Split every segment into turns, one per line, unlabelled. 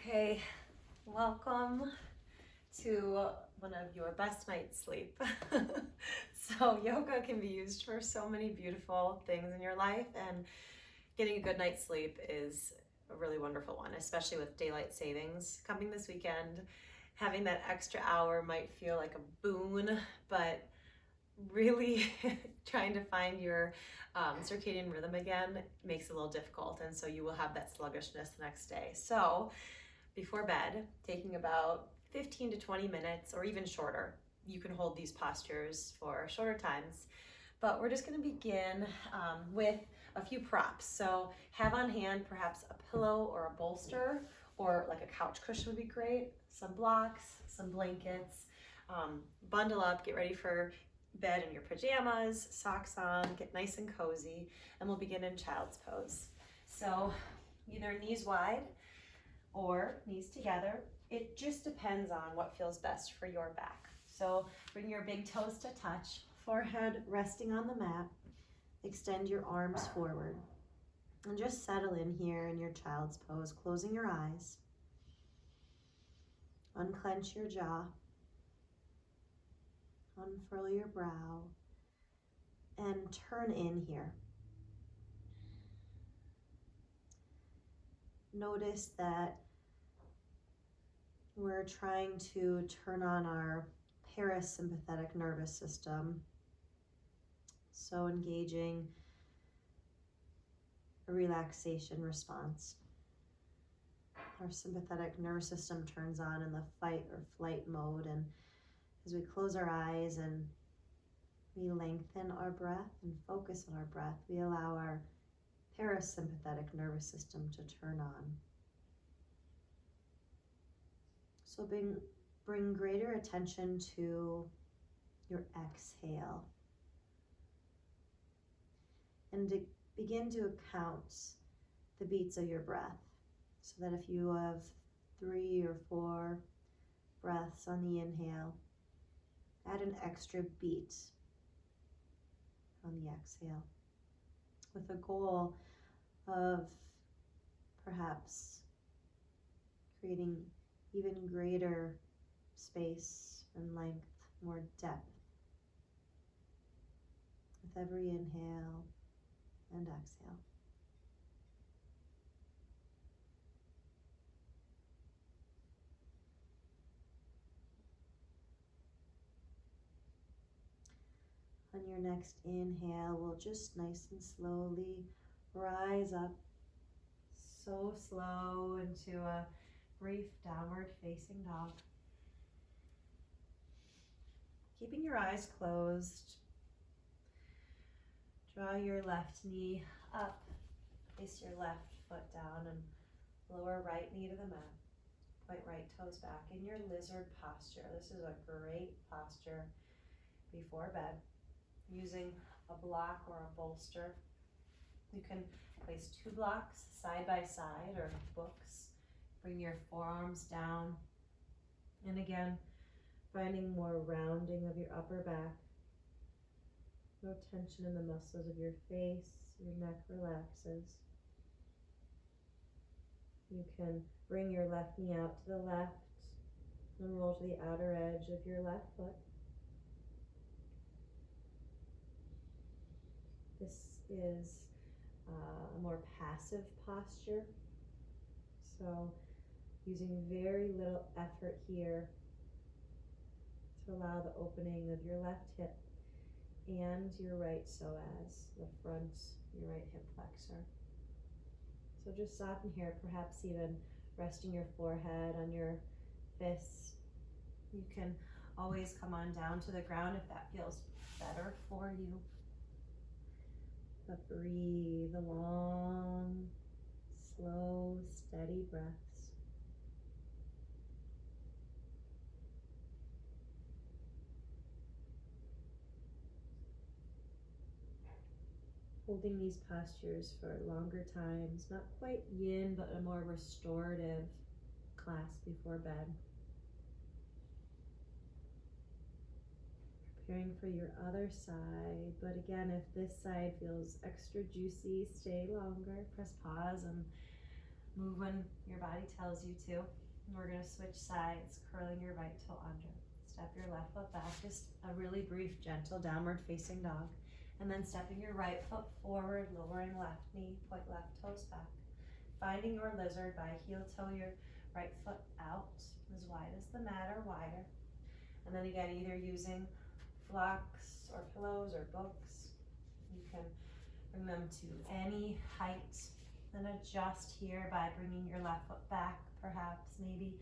Okay, welcome to one of your best night's sleep. So yoga can be used for so many beautiful things in your life, and getting a good night's sleep is a really wonderful one, especially with daylight savings coming this weekend. Having that extra hour might feel like a boon, but really trying to find your circadian rhythm again makes it a little difficult, and so you will have that sluggishness the next day. So before bed, taking about 15 to 20 minutes or even shorter. You can hold these postures for shorter times, but we're just going to begin with a few props. So have on hand perhaps a pillow or a bolster, or like a couch cushion would be great, some blocks, some blankets. Bundle up, get ready for bed in your pajamas, socks on, get nice and cozy, and we'll begin in child's pose. So either knees wide or knees together. It just depends on what feels best for your back. So bring your big toes to touch, forehead resting on the mat. Extend your arms forward and just settle in here in your child's pose, closing your eyes. Unclench your jaw, unfurl your brow, and turn in here. Notice that we're trying to turn on our parasympathetic nervous system. So engaging a relaxation response. Our sympathetic nervous system turns on in the fight or flight mode, and as we close our eyes and we lengthen our breath and focus on our breath, we allow our parasympathetic nervous system to turn on. So bring greater attention to your exhale, and to begin to count the beats of your breath, so that if you have 3 or 4 breaths on the inhale, add an extra beat on the exhale, with a goal of perhaps creating even greater space and length, more depth with every inhale and exhale. On your next inhale, we'll just nice and slowly rise up, so slow, into a brief downward facing dog. Keeping your eyes closed, draw your left knee up, place your left foot down, and lower right knee to the mat. Point right toes back in your lizard posture. This is a great posture before bed. Using a block or a bolster. You can place 2 blocks side by side or books. Bring your forearms down. And again, finding more rounding of your upper back. No tension in the muscles of your face. Your neck relaxes. You can bring your left knee out to the left and roll to the outer edge of your left foot. This is a more passive posture, so using very little effort here to allow the opening of your left hip and your right psoas, the front, your right hip flexor. So just soften here, perhaps even resting your forehead on your fists. You can always come on down to the ground if that feels better for you. But breathe long, slow, steady breaths. Holding these postures for longer times, not quite yin, but a more restorative class before bed. Preparing for your other side, but again, if this side feels extra juicy, stay longer, press pause and Move when your body tells you to. We're going to switch sides, curling your right toe under. Step your left foot back, just a really brief, gentle downward facing dog. And then stepping your right foot forward, lowering left knee, point left toes back. Finding your lizard by heel toe your right foot out, as wide as the mat or wider. And then again, either using blocks or pillows or books. You can bring them to any height. Then adjust here by bringing your left foot back, perhaps maybe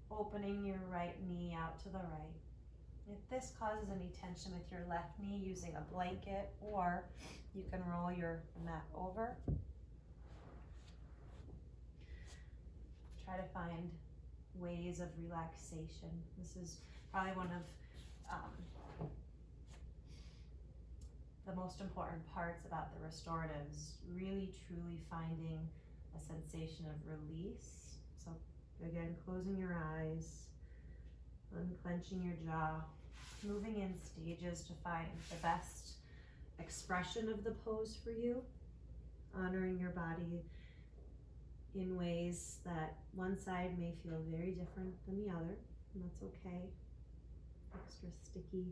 opening your right knee out to the right. If this causes any tension with your left knee, using a blanket, or you can roll your mat over. Try to find ways of relaxation. This is probably one of the most important parts about the restoratives, really truly finding a sensation of release. So again, closing your eyes, unclenching your jaw, moving in stages to find the best expression of the pose for you, honoring your body in ways that one side may feel very different than the other, and that's okay. Extra sticky.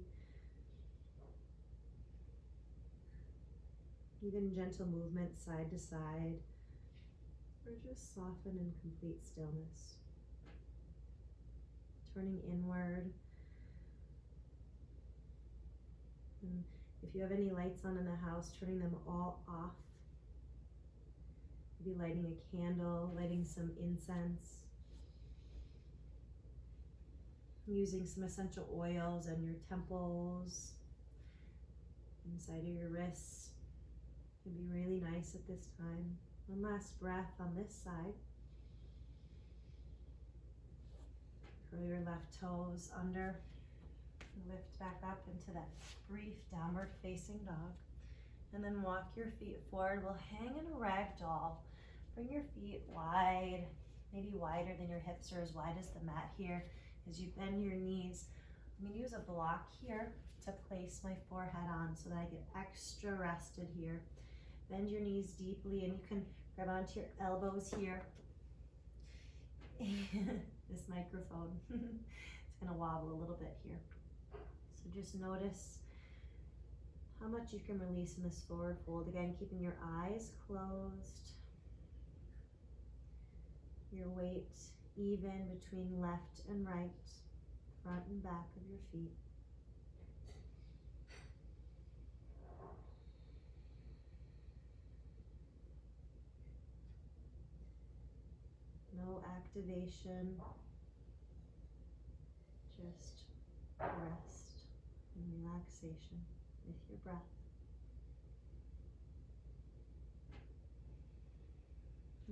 Even gentle movement side to side, or just soften in complete stillness. Turning inward. And if you have any lights on in the house, turning them all off. Maybe lighting a candle, lighting some incense. Using some essential oils on your temples, inside of your wrists. Can be really nice at this time. One last breath on this side. Curl your left toes under. Lift back up into that brief downward facing dog. And then walk your feet forward. We'll hang in a rag doll. Bring your feet wide, maybe wider than your hips or as wide as the mat here. As you bend your knees, I'm going to use a block here to place my forehead on so that I get extra rested here. Bend your knees deeply, and you can grab onto your elbows here. This microphone, it's going to wobble a little bit here. So just notice how much you can release in this forward fold. Again, keeping your eyes closed. Your weight even between left and right, front and back of your feet. No activation, just rest and relaxation with your breath.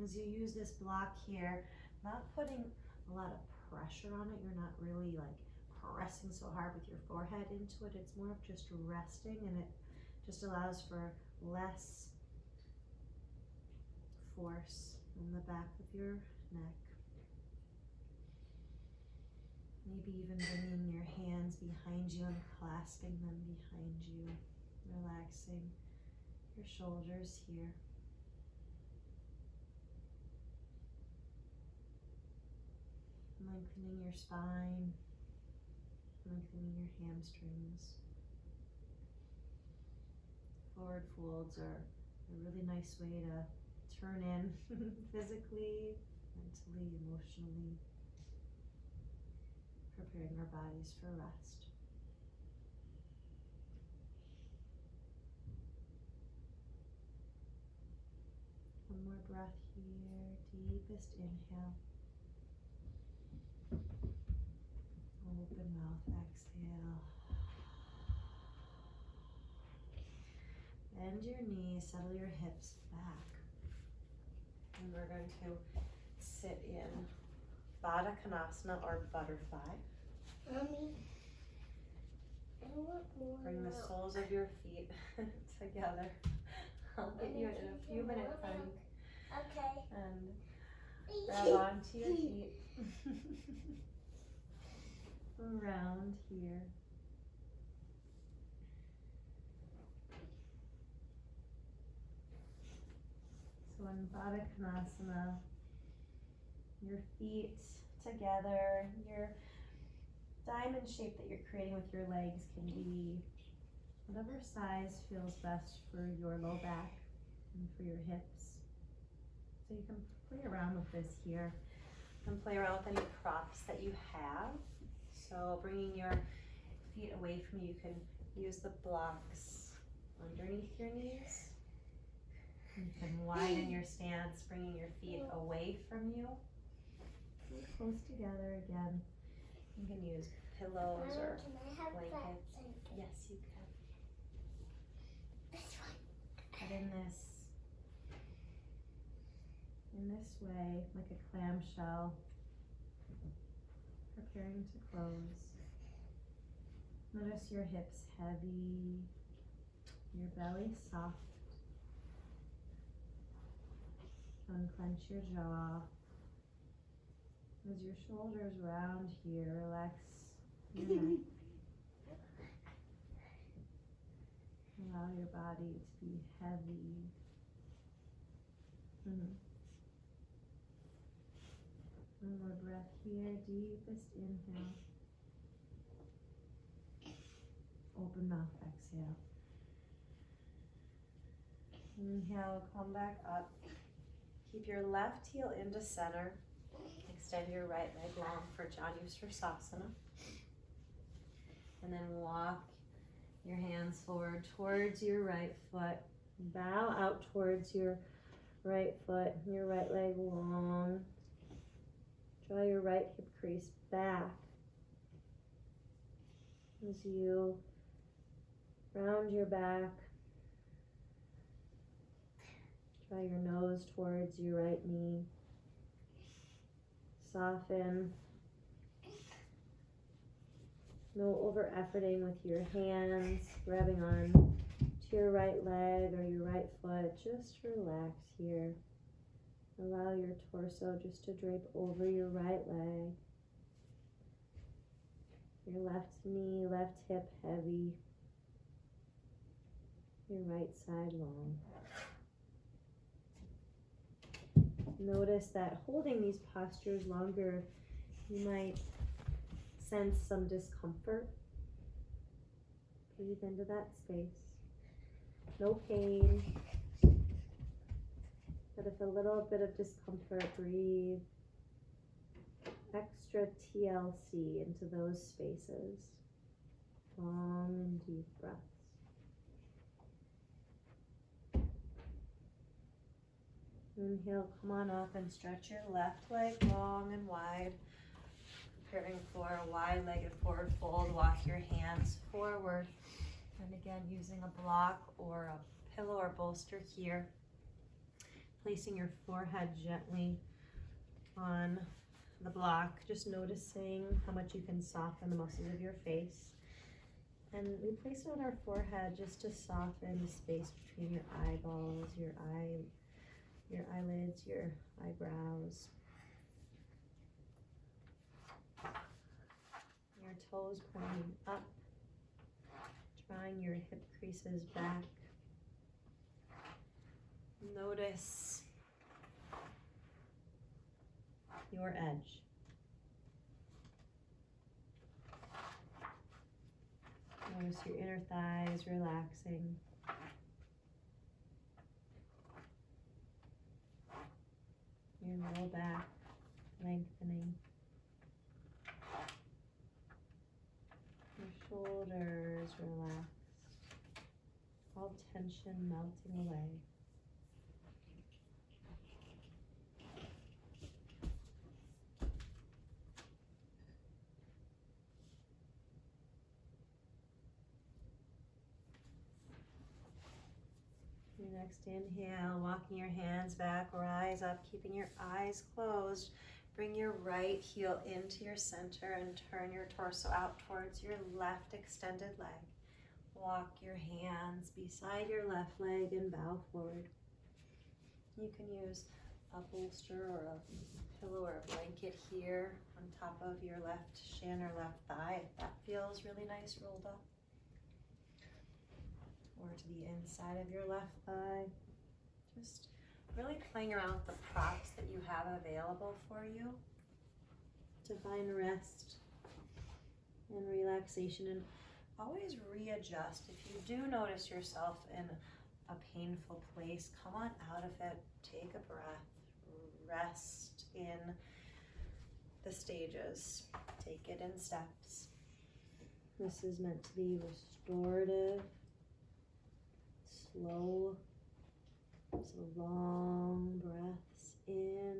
As you use this block here, not putting a lot of pressure on it. You're not really like pressing so hard with your forehead into it. It's more of just resting, and it just allows for less force in the back of your neck. Maybe even bringing your hands behind you and clasping them behind you, relaxing your shoulders here. Lengthening your spine, lengthening your hamstrings. Forward folds are a really nice way to turn in physically, mentally, emotionally, preparing our bodies for rest. One more breath here, deepest inhale. Open mouth, exhale. Bend your knees, settle your hips back. And we're going to sit in Baddha Konasana or butterfly.
Mommy, I want more.
Bring the soles of your feet together. I'll get you in a few minutes, honey.
Okay.
And grab onto your feet. Around here. So in Baddha Konasana, your feet together. Your diamond shape that you're creating with your legs can be whatever size feels best for your low back and for your hips. So you can play around with this here. You can play around with any props that you have. So bringing your feet away from you, you can use the blocks underneath your knees. You can widen your stance, bringing your feet away from you. Close together again. You can use pillows or blankets. Yes, you can.
This one.
But in this way, like a clamshell, preparing to close. Notice your hips heavy, your belly soft. Unclench your jaw. As your shoulders round here, relax your neck. Allow your body to be heavy. One more breath here, deepest inhale. Open mouth, exhale. Inhale, come back up. Keep your left heel into center. Extend your right leg long for Janushirasana. And then walk your hands forward towards your right foot. Bow out towards your right foot, your right leg long. Draw your right hip crease back as you round your back. Draw your nose towards your right knee. Soften. No over efforting with your hands, grabbing on to your right leg or your right foot. Just relax here. Allow your torso just to drape over your right leg. Your left knee, left hip heavy. Your right side long. Notice that holding these postures longer, you might sense some discomfort. Breathe into that space. No pain. But if a little bit of discomfort, breathe extra TLC into those spaces. Long and deep breaths. Inhale, come on up and stretch your left leg long and wide. Preparing for a wide-legged forward fold. Walk your hands forward. And again, using a block or a pillow or bolster here. Placing your forehead gently on the block. Just noticing how much you can soften the muscles of your face. And we place it on our forehead just to soften the space between your eyeballs, your eyelids, your eyebrows. Your toes pointing up, drawing your hip creases back. Notice your edge. Notice your inner thighs relaxing. Your low back lengthening. Your shoulders relaxed. All tension melting away. Your next inhale, walking your hands back, rise up, keeping your eyes closed. Bring your right heel into your center and turn your torso out towards your left extended leg. Walk your hands beside your left leg and bow forward. You can use a bolster or a pillow or a blanket here on top of your left shin or left thigh if that feels really nice rolled up. Or to the inside of your left thigh. Just really playing around with the props that you have available for you to find rest and relaxation, and always readjust. If you do notice yourself in a painful place, come on out of it, take a breath, rest in the stages, take it in steps. This is meant to be restorative, slow, so long breaths in,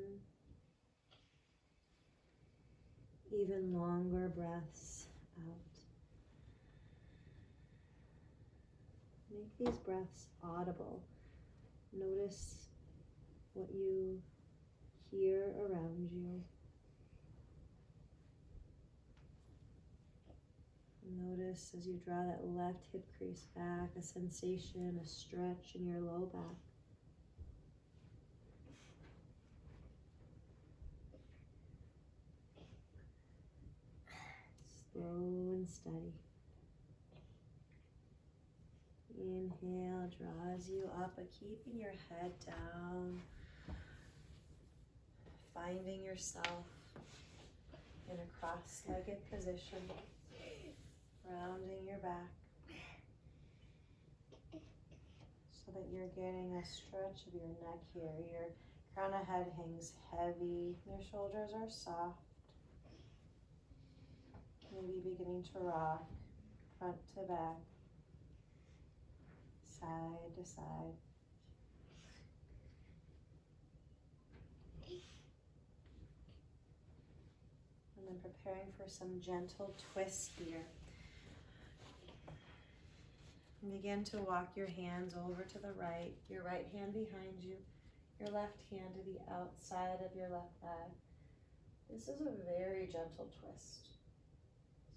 even longer breaths out. Make these breaths audible. Notice what you hear around you. Notice as you draw that left hip crease back, a sensation, a stretch in your low back. Slow and steady. Inhale draws you up, but keeping your head down. Finding yourself in a cross-legged position. Rounding your back so that you're getting a stretch of your neck here. Your crown of head hangs heavy. Your shoulders are soft. Maybe beginning to rock front to back, side to side. And then preparing for some gentle twist here. Begin to walk your hands over to the right, your right hand behind you, your left hand to the outside of your left thigh. This is a very gentle twist.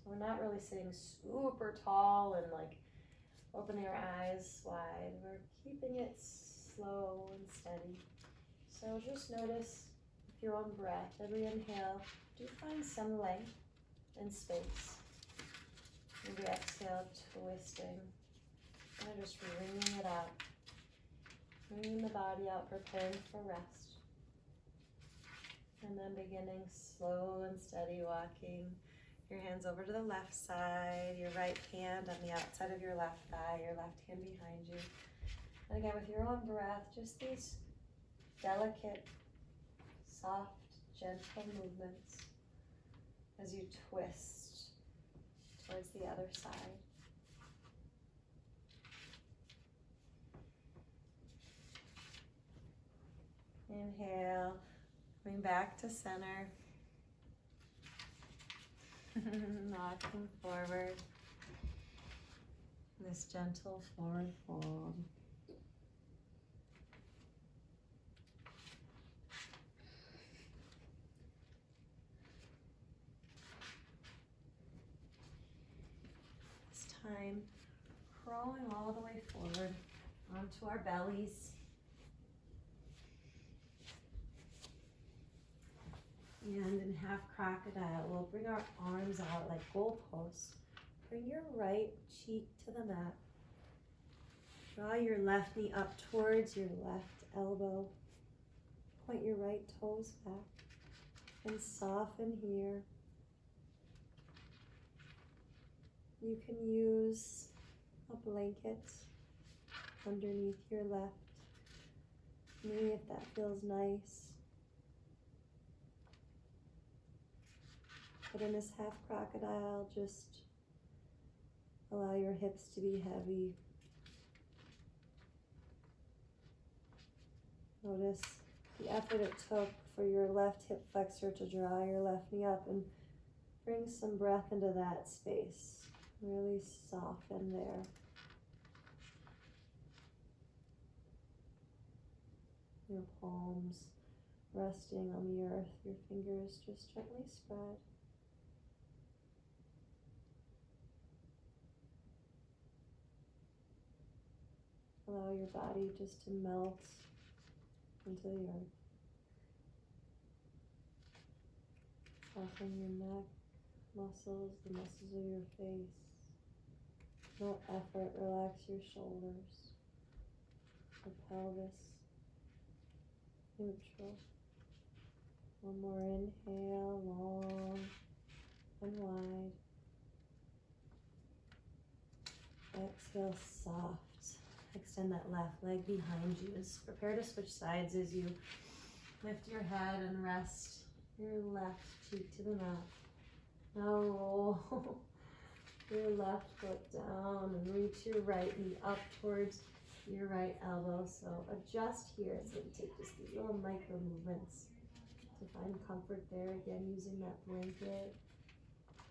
So we're not really sitting super tall and like opening our eyes wide. We're keeping it slow and steady. So just notice with your own breath, every inhale, do find some length and space. Every exhale, twisting. And just wringing it out. Wringing the body out, preparing for rest. And then beginning slow and steady walking your hands over to the left side, your right hand on the outside of your left thigh, your left hand behind you. And again, with your own breath, just these delicate, soft, gentle movements as you twist towards the other side. Inhale, coming back to center. Rocking forward. This gentle forward fold. This time, crawling all the way forward onto our bellies. And in half crocodile, we'll bring our arms out like goalposts. Bring your right cheek to the mat. Draw your left knee up towards your left elbow. Point your right toes back and soften here. You can use a blanket underneath your left knee if that feels nice. But in this half crocodile, just allow your hips to be heavy. Notice the effort it took for your left hip flexor to draw your left knee up, and bring some breath into that space. Really soften there. Your palms resting on the earth, your fingers just gently spread. Allow your body just to melt into the earth. Soften your neck muscles, the muscles of your face. No effort, relax your shoulders, your pelvis. neutral. One more inhale, long and wide. Exhale, soft. Extend that left leg behind you. Just prepare to switch sides as you lift your head and rest your left cheek to the mat. Now roll your left foot down and reach your right knee up towards your right elbow. So adjust here. So you take just these little micro movements to find comfort there. Again, using that blanket,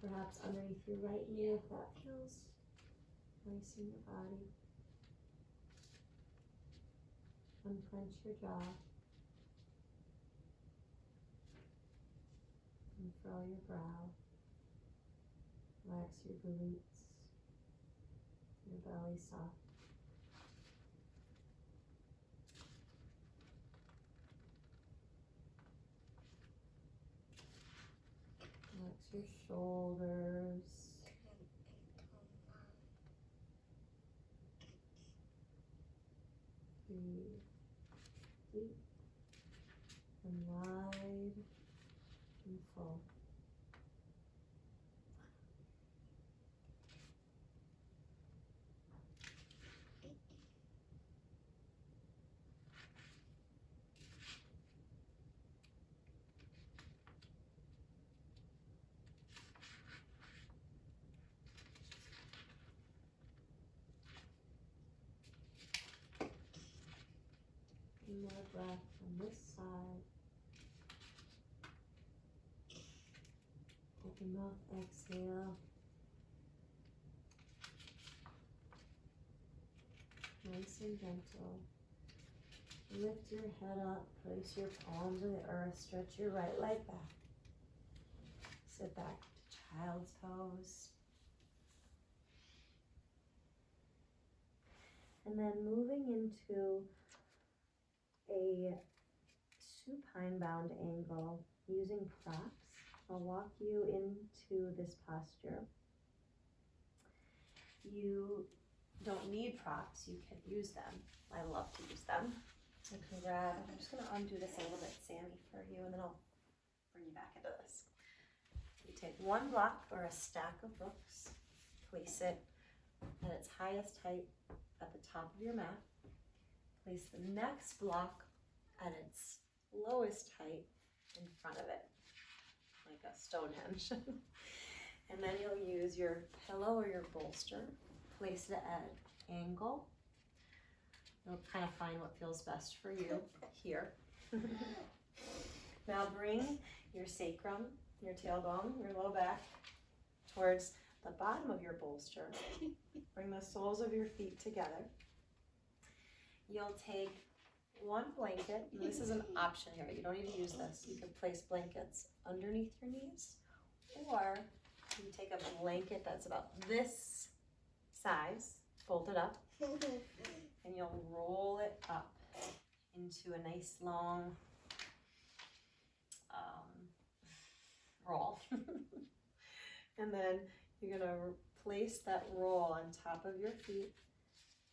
perhaps underneath your right knee if that feels nice in your body. Unclench your jaw. Unfurl your brow. Relax your glutes. Your belly soft. Relax your shoulders. Breathe deep and wide and full. One more breath on this side. Open mouth, exhale. Nice and gentle. Lift your head up, place your palms in the earth, stretch your right leg back. Sit back to child's pose. And then moving into a supine bound angle using props. I'll walk you into this posture. You don't need props, you can use them. I love to use them. You can grab, I'm just gonna undo this a little bit, Sammy, for you, and then I'll bring you back into this. You take one block or a stack of books, place it at its highest height at the top of your mat. Place the next block at its lowest height in front of it, like a Stonehenge. And then you'll use your pillow or your bolster, place it at an angle. You'll kind of find what feels best for you here. Now bring your sacrum, your tailbone, your low back towards the bottom of your bolster. Bring the soles of your feet together. You'll take one blanket, and this is an option here, you don't need to use this. You can place blankets underneath your knees, or you take a blanket that's about this size, fold it up, and you'll roll it up into a nice long roll. And then you're gonna place that roll on top of your feet,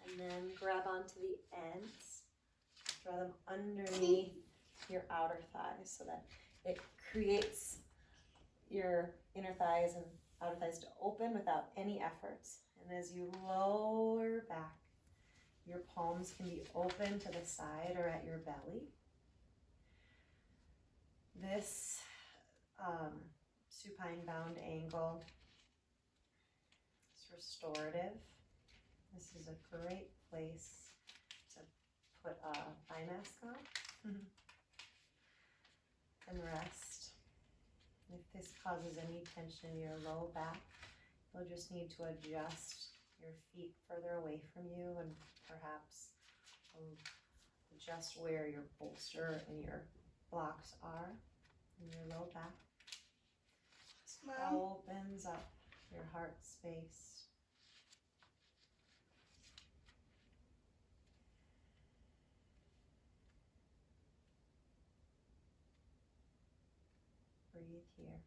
and then grab onto the ends, draw them underneath your outer thighs so that it creates your inner thighs and outer thighs to open without any efforts. And as you lower back, your palms can be open to the side or at your belly. This supine bound angle is restorative. This is a great place to put a eye mask on and rest. If this causes any tension in your low back, you'll just need to adjust your feet further away from you and perhaps adjust where your bolster and your blocks are in your low back. This opens up your heart space. Breathe here.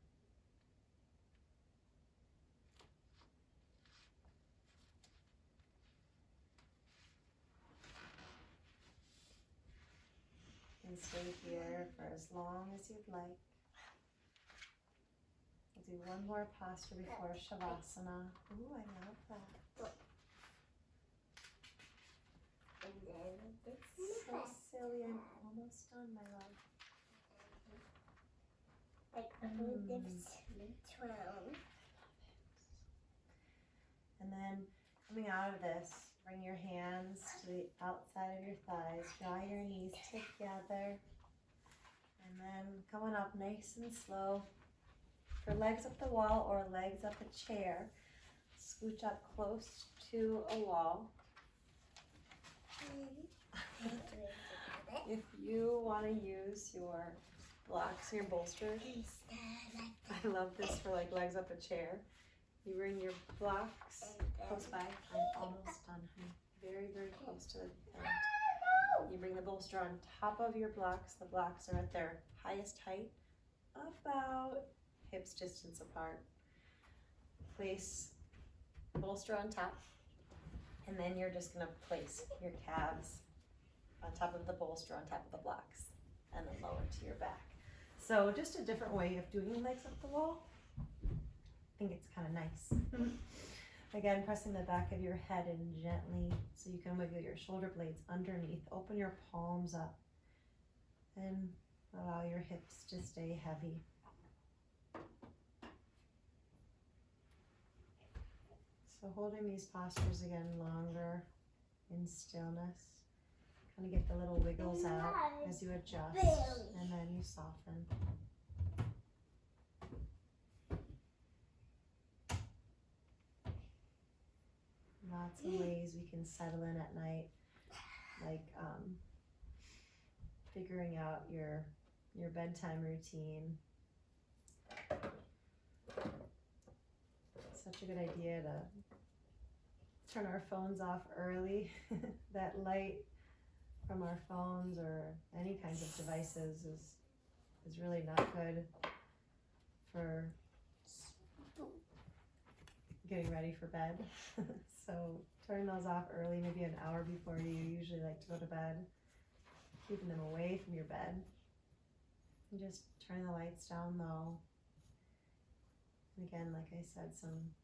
And stay here for as long as you'd like. We'll do one more posture before Shavasana. Ooh, I love that.
And then
It's so silly. I'm almost done, my love.
like this round.
And then coming out of this, bring your hands to the outside of your thighs. Draw your knees together. And then coming up nice and slow. For legs up the wall or legs up a chair, scooch up close to a wall. If you want to use your blocks and your bolsters, I love this for like legs up a chair. You bring your blocks close by. I'm almost done, honey. Very, very close to the end. You bring the bolster on top of your blocks. The blocks are at their highest height, about hips distance apart. Place the bolster on top, and then you're just gonna place your calves on top of the bolster, on top of the blocks, and then lower to your back. So just a different way of doing legs up the wall. I think it's kind of nice. Again, pressing the back of your head in gently so you can wiggle your shoulder blades underneath. Open your palms up and allow your hips to stay heavy. So holding these postures again longer in stillness. Kind of get the little wiggles out as you adjust, and then you soften. Lots of ways we can settle in at night, like figuring out your bedtime routine. Such a good idea to turn our phones off early. That light from our phones or any kinds of devices is really not good for getting ready for bed. So turn those off early, maybe an hour before you usually like to go to bed. Keeping them away from your bed. And just turn the lights down low. And again, like I said, some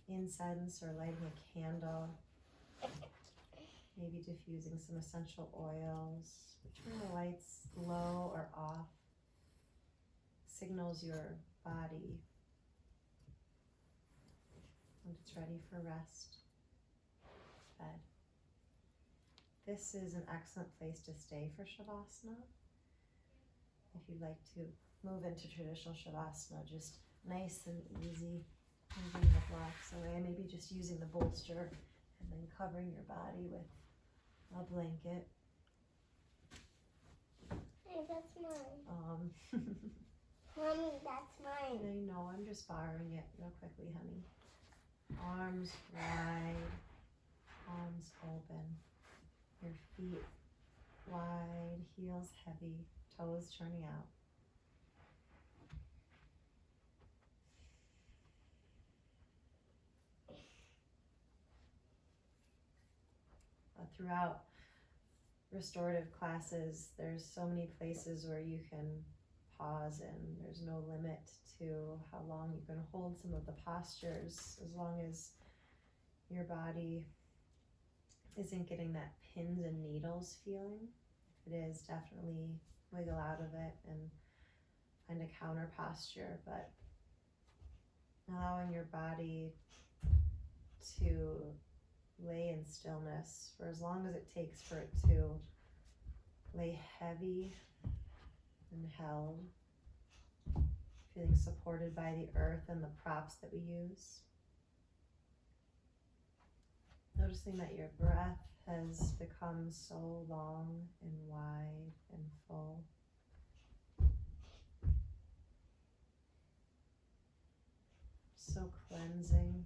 incense or lighting a candle. Maybe diffusing some essential oils. Turn the lights low or off. Signals your body when it's ready for rest. Bed. This is an excellent place to stay for Shavasana. If you'd like to move into traditional Shavasana, just nice and easy, moving the blocks away, maybe just using the bolster and then covering your body with a blanket.
Hey, that's mine.
Um,
Mommy, that's mine.
I know, I'm just borrowing it real quickly, honey. Arms wide, palms open, your feet wide, heels heavy, toes turning out. Throughout restorative classes, there's so many places where you can pause, and there's no limit to how long you can hold some of the postures, as long as your body isn't getting that pins and needles feeling. If it is, definitely wiggle out of it and find a counter posture, but allowing your body to lay in stillness for as long as it takes for it to lay heavy and held, feeling supported by the earth and the props that we use. Noticing that your breath has become so long and wide and full. So cleansing.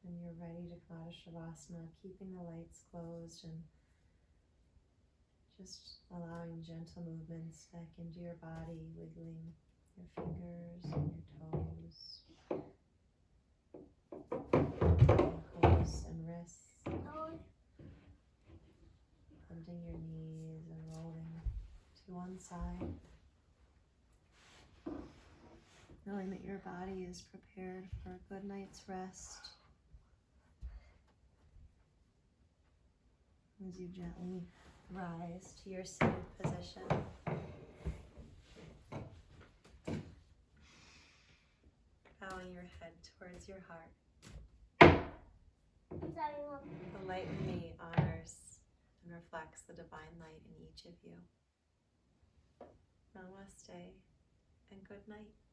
And you're ready to come out of Shavasana, keeping the lights closed and just allowing gentle movements back into your body, wiggling your fingers and your toes. wrists,
Oh,
bending your knees and rolling to one side. Knowing that your body is prepared for a good night's rest. As you gently rise to your seated position. Bowing your head towards your heart.
sorry, Mom.
The light in me honors and reflects the divine light in each of you. Namaste and good night.